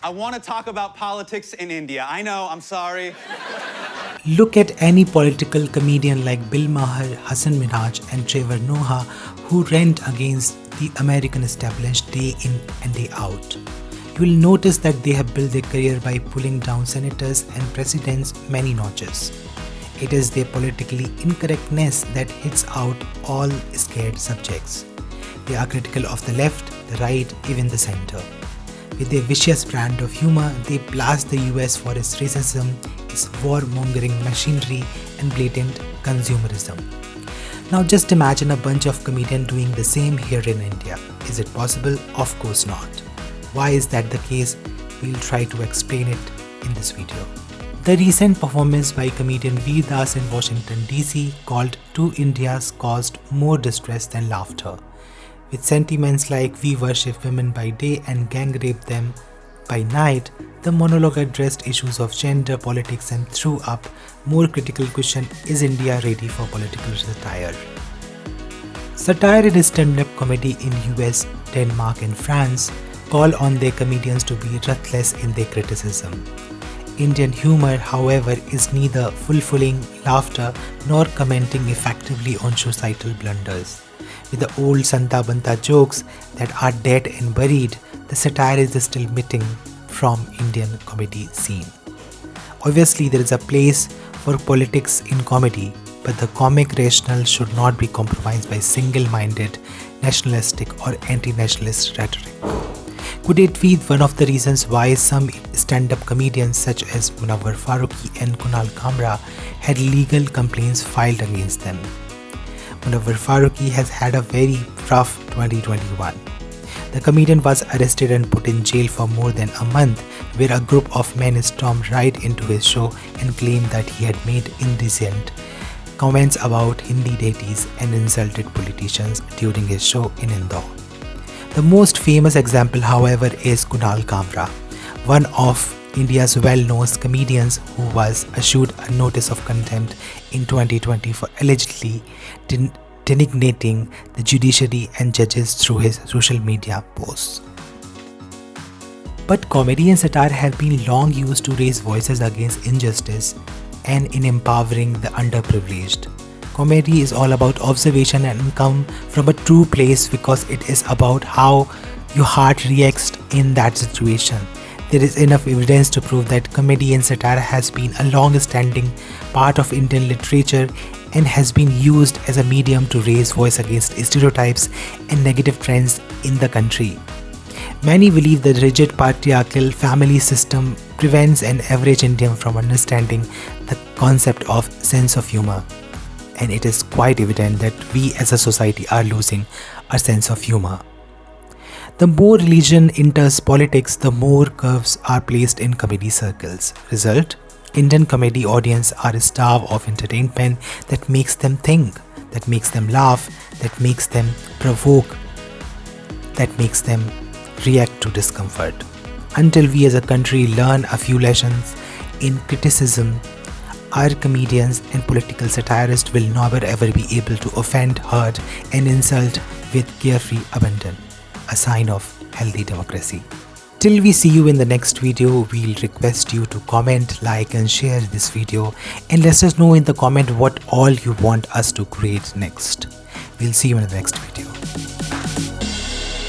I want to talk about politics in India. I know, I'm sorry. Look at any political comedian like Bill Maher, Hassan Minaj, and Trevor Noah who rant against the American establishment day in and day out. You will notice that they have built their career by pulling down senators and presidents many notches. It is their politically incorrectness that hits out all scared subjects. They are critical of the left, the right, even the center. With their vicious brand of humor, they blast the US for its racism, its war-mongering machinery, and blatant consumerism. Now just imagine a bunch of comedians doing the same here in India. Is it possible? Of course not. Why is that the case? We'll try to explain it in this video. The recent performance by comedian Veer Das in Washington DC called Two Indias caused more distress than laughter. With sentiments like we worship women by day and gang rape them by night, the monologue addressed issues of gender, politics and threw up more critical question: is India ready for political satire? Satire is stand-up comedy in US, Denmark and France call on their comedians to be ruthless in their criticism. Indian humor, however, is neither fulfilling laughter nor commenting effectively on societal blunders. With the old Santa Banta jokes that are dead and buried, the satire is still missing from Indian comedy scene. Obviously, there is a place for politics in comedy, but the comic rationale should not be compromised by single-minded, nationalistic or anti-nationalist rhetoric. Could it be one of the reasons why some stand-up comedians such as Munawar Farooqui and Kunal Kamra had legal complaints filed against them? Munawar Farooqui has had a very rough 2021. The comedian was arrested and put in jail for more than a month, where a group of men stormed right into his show and claimed that he had made indecent comments about Hindi deities and insulted politicians during his show in Indore. The most famous example, however, is Kunal Kamra, one of India's well-known comedians who was issued a notice of contempt in 2020 for allegedly denigrating the judiciary and judges through his social media posts. But comedy and satire have been long used to raise voices against injustice and in empowering the underprivileged. Comedy is all about observation and come from a true place because it is about how your heart reacts in that situation. There is enough evidence to prove that comedy and satire has been a long-standing part of Indian literature and has been used as a medium to raise voice against stereotypes and negative trends in the country. Many believe that rigid patriarchal family system prevents an average Indian from understanding the concept of sense of humor. And it is quite evident that we as a society are losing our sense of humor. The more religion enters politics, the more curves are placed in comedy circles. Result: Indian comedy audience are starved of entertainment that makes them think, that makes them laugh, that makes them provoke, that makes them react to discomfort. Until we as a country learn a few lessons in criticism, our comedians and political satirists will never ever be able to offend, hurt and insult with carefree abandon, a sign of healthy democracy. Till we see you in the next video, we'll request you to comment, like and share this video and let us know in the comment what all you want us to create next. We'll see you in the next video.